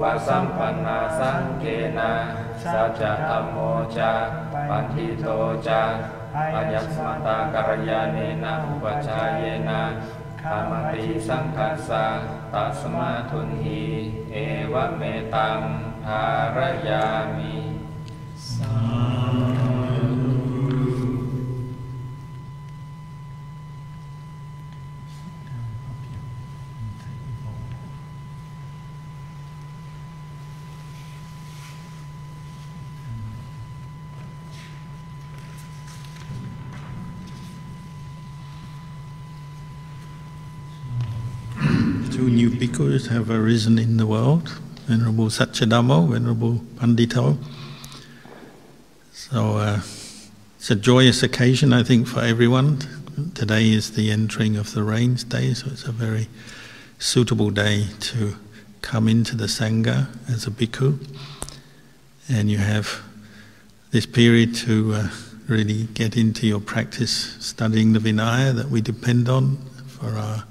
ปสัมปันนาสังเกนะสัจธัมโมจาปันทิโตจาอายัสมตากัลยาเนนะอุปชาเยนะธรรมติสังคัสสะตัสมาทุนหิเอวะเมตังภารยามิTwo new bhikkhus have arisen in the world, Venerable Satchadammo, Venerable Pandito. So it's a joyous occasion, I think, for everyone. Today is the entering of the rains day, so it's a very suitable day to come into the Sangha as a bhikkhu. And you have this period to really get into your practice, studying the Vinaya that we depend on for our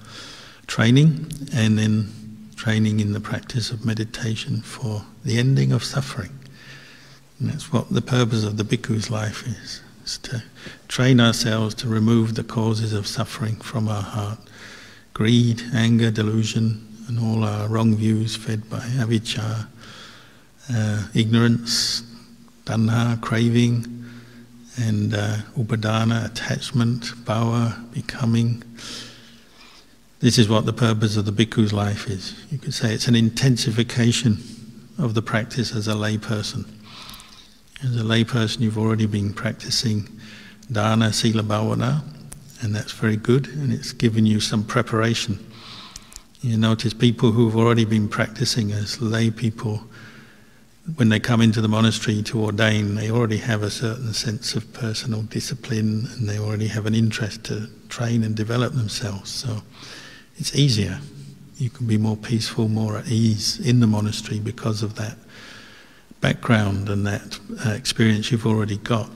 training, and then training in the practice of meditation for the ending of suffering. And that's what the purpose of the bhikkhu's life is to train ourselves to remove the causes of suffering from our heart. Greed, anger, delusion, and all our wrong views fed by avijja, ignorance, tanha, craving, and upadana, attachment, bhava, becoming. This is what the purpose of the bhikkhu's life is. You could say it's an intensification of the practice as a lay person. As a lay person, you've already been practicing dana, sila, bhavana, and that's very good, and it's given you some preparation. You notice people who've already been practicing as lay people, when they come into the monastery to ordain, they already have a certain sense of personal discipline, and they already have an interest to train and develop themselves. So it's easier. You can be more peaceful, more at ease in the monastery because of that background and that experience you've already got.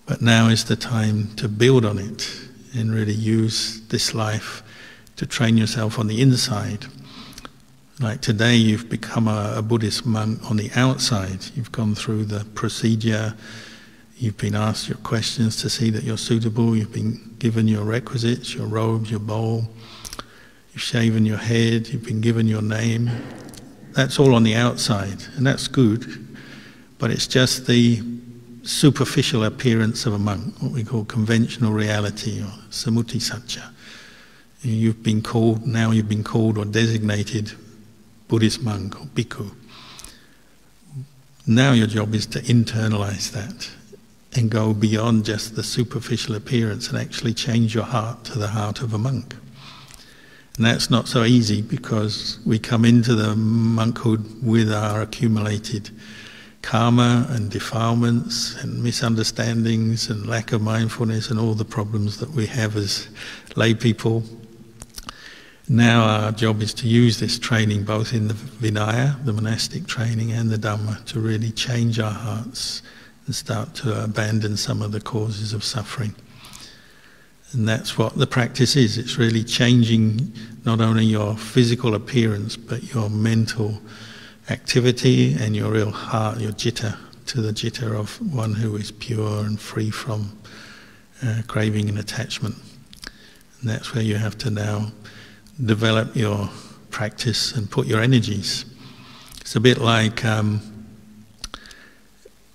But now is the time to build on it and really use this life to train yourself on the inside. Like today, you've become a Buddhist monk on the outside. You've gone through the procedure. You've been asked your questions to see that you're suitable. You've been given your requisites, your robes, your bowl. You've shaven your head. You've been given your name. That's all on the outside, and that's good. But it's just the superficial appearance of a monk, what we call conventional reality or samuti satcha. You've been called or designated Buddhist monk or bhikkhu. Now your job is to internalize that and go beyond just the superficial appearance and actually change your heart to the heart of a monk. And that's not so easy because we come into the monkhood with our accumulated karma and defilements and misunderstandings and lack of mindfulness and all the problems that we have as lay people. Now our job is to use this training both in the Vinaya, the monastic training, and the Dhamma to really change our hearts and start to abandon some of the causes of suffering. And that's what the practice is. It's really changing not only your physical appearance but your mental activity and your real heart, your citta, to the citta of one who is pure and free from craving and attachment. And that's where you have to now develop your practice and put your energies. It's a bit like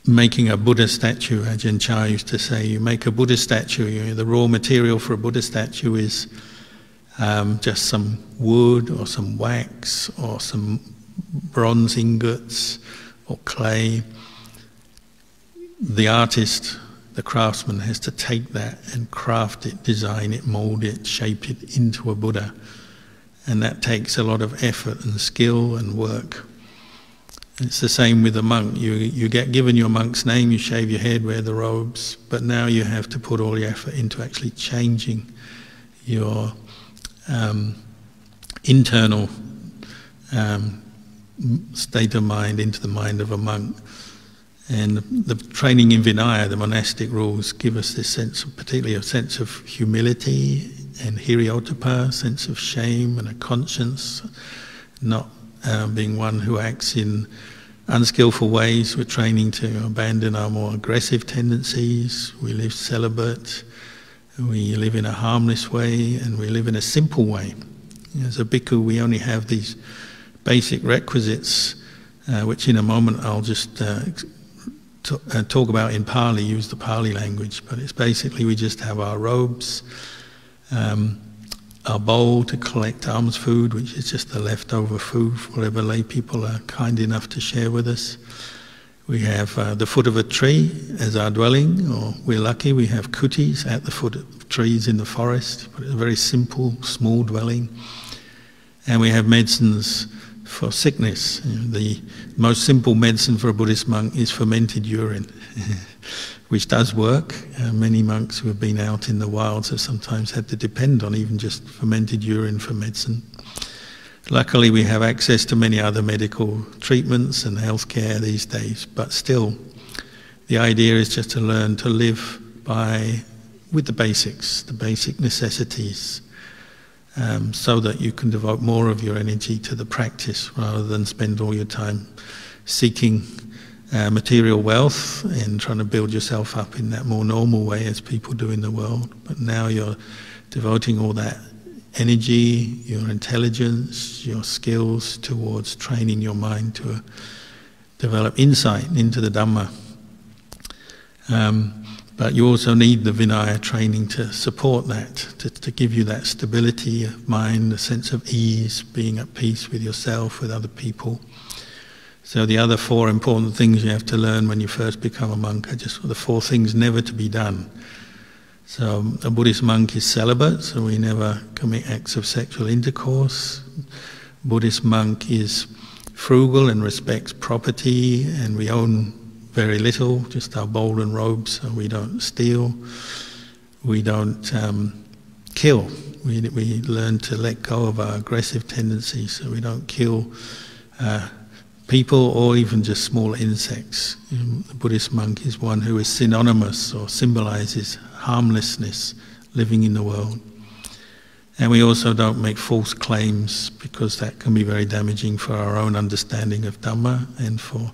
making a Buddha statue. Ajahn Chah used to say, you make a Buddha statue, the raw material for a Buddha statue is just some wood or some wax or some bronze ingots or clay. The artist, the craftsman, has to take that and craft it, design it, mould it, shape it into a Buddha. And that takes a lot of effort and skill and work. It's the same with a monk. You get given your monk's name, you shave your head, wear the robes, but now you have to put all your effort into actually changing your internal state of mind into the mind of a monk. And the training in Vinaya, the monastic rules, give us this sense of, particularly a sense of humility and hiriyottapa, sense of shame and a conscience, not being one who acts in unskillful ways. We're training to abandon our more aggressive tendencies. We live celibate. We live in a harmless way, and we live in a simple way. As a bhikkhu, we only have these basic requisites, which in a moment I'll just talk about in Pali, use the Pali language. But it's basically we just have our robes, our bowl to collect alms food, which is just the leftover food for whatever lay people are kind enough to share with us. We have the foot of a tree as our dwelling, or we're lucky we have kutis at the foot of trees in the forest, but it's a very simple, small dwelling. And we have medicines for sickness. The most simple medicine for a Buddhist monk is fermented urine, which does work. Many monks who have been out in the wilds have sometimes had to depend on even just fermented urine for medicine. Luckily, we have access to many other medical treatments and healthcare these days, but still, the idea is just to learn to live with the basics, the basic necessities, so that you can devote more of your energy to the practice rather than spend all your time seeking material wealth and trying to build yourself up in that more normal way as people do in the world. But now you're devoting all that energy, your intelligence, your skills towards training your mind to develop insight into the Dhamma. But you also need the Vinaya training to support that, to give you that stability of mind, a sense of ease, being at peace with yourself, with other people. So the other 4 important things you have to learn when you first become a monk are just the 4 things never to be done. So a Buddhist monk is celibate, so we never commit acts of sexual intercourse. Buddhist monk is frugal and respects property, and we own very little, just our bowl and robes, so we don't steal, we don't kill. We learn to let go of our aggressive tendencies, so we don't kill people or even just small insects. The Buddhist monk is one who is synonymous or symbolizes harmlessness, living in the world. And we also don't make false claims, because that can be very damaging for our own understanding of Dhamma and for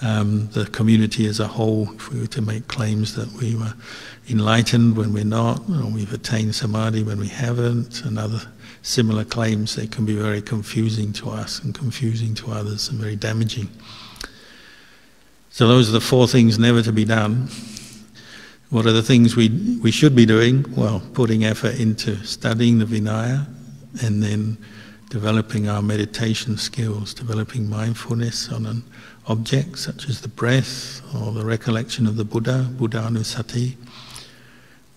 the community as a whole. If we were to make claims that we were enlightened when we're not, or we've attained samadhi when we haven't, and other similar claims, they can be very confusing to us and confusing to others and very damaging. So those are the 4 things never to be done. What are the things we should be doing? Well, putting effort into studying the Vinaya, and then developing our meditation skills, developing mindfulness on an object such as the breath or the recollection of the Buddha, Buddhanusati,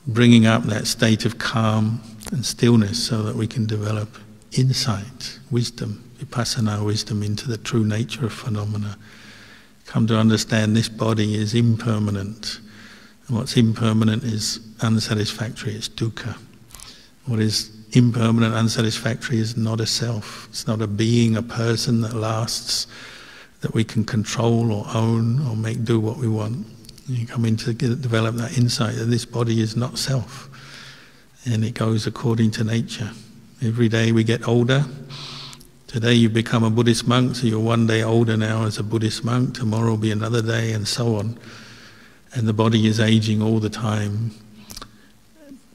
bringing up that state of calm and stillness so that we can develop insight, wisdom, vipassana wisdom into the true nature of phenomena. Come to understand this body is impermanent, and what's impermanent is unsatisfactory, it's dukkha. What is impermanent, unsatisfactory is not a self, it's not a being, a person that lasts, that we can control or own or make do what we want. You come in to develop that insight that this body is not self, and it goes according to nature. Every day we get older. Today you become a Buddhist monk, so you're one day older now as a Buddhist monk, tomorrow will be another day, and so on. And the body is aging all the time.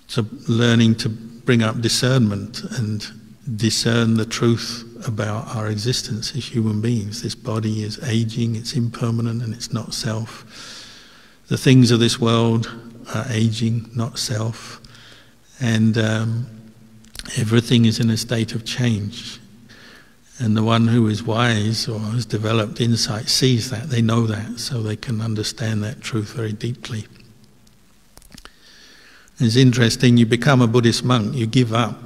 So learning to bring up discernment and discern the truth about our existence as human beings. This body is aging, it's impermanent, and it's not self. The things of this world are aging, not self. And everything is in a state of change. And the one who is wise or has developed insight sees that, they know that, so they can understand that truth very deeply. It's interesting, you become a Buddhist monk, you give up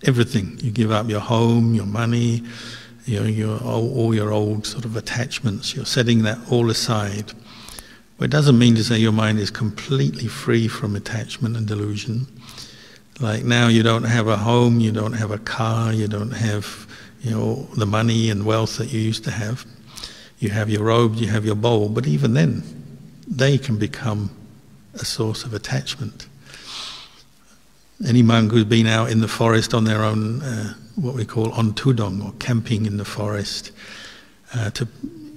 everything. You give up your home, your money, all your old sort of attachments. You're setting that all aside. But it doesn't mean to say your mind is completely free from attachment and delusion. Like now you don't have a home, you don't have a car, you don't have the money and wealth that you used to have. You have your robes, you have your bowl, but even then, they can become a source of attachment. Any monk who's been out in the forest on their own, what we call on tudong, or camping in the forest, to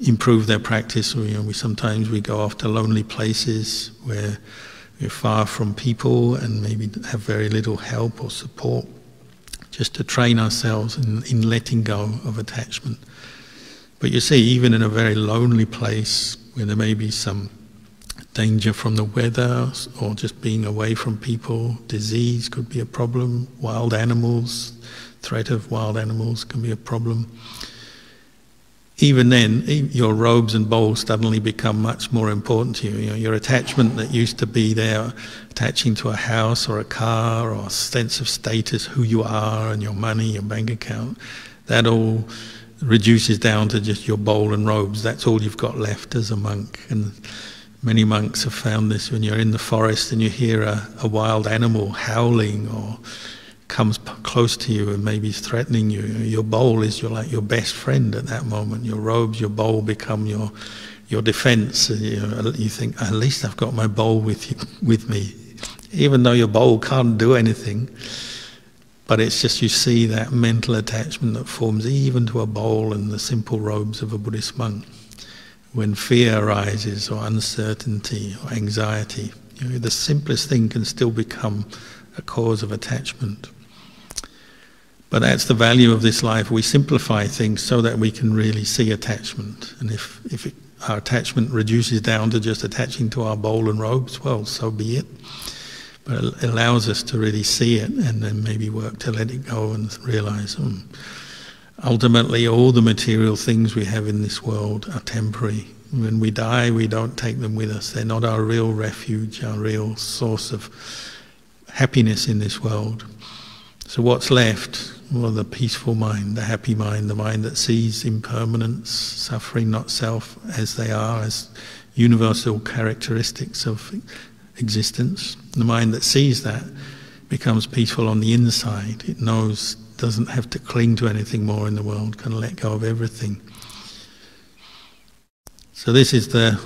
improve their practice. Sometimes we go off to lonely places where we're far from people and maybe have very little help or support, just to train ourselves in letting go of attachment. But you see, even in a very lonely place where there may be some danger from the weather or just being away from people, disease could be a problem, wild animals, threat of wild animals can be a problem. Even then, your robes and bowls suddenly become much more important to you. Your attachment that used to be there, attaching to a house or a car or a sense of status, who you are and your money, your bank account, that all reduces down to just your bowl and robes. That's all you've got left as a monk. And many monks have found this when you're in the forest and you hear a wild animal howling or comes close to you and maybe is threatening you. Your bowl is like your best friend at that moment. Your robes, your bowl become your defense. You think, at least I've got my bowl with me. Even though your bowl can't do anything, but it's just you see that mental attachment that forms even to a bowl and the simple robes of a Buddhist monk. When fear arises, or uncertainty, or anxiety, the simplest thing can still become a cause of attachment. But that's the value of this life. We simplify things so that we can really see attachment. And if our attachment reduces down to just attaching to our bowl and robes, well, so be it. But it allows us to really see it and then maybe work to let it go and realise, ultimately all the material things we have in this world are temporary. When we die, we don't take them with us. They're not our real refuge, our real source of happiness in this world. So what's left? Well, the peaceful mind, the happy mind, the mind that sees impermanence, suffering, not self, as they are, as universal characteristics of existence. The mind that sees that becomes peaceful on the inside. It knows, doesn't have to cling to anything more in the world, can let go of everything. So this is the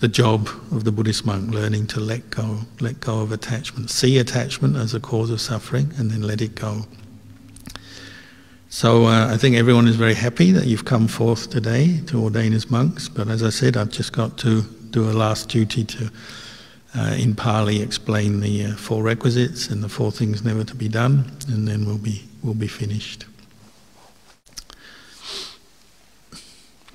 job of the Buddhist monk, learning to let go of attachment. See attachment as a cause of suffering and then let it go. So I think everyone is very happy that you've come forth today to ordain as monks, but as I said, I've just got to do a last duty to in Pali explain the 4 requisites and the 4 things never to be done, and then we'll be finished.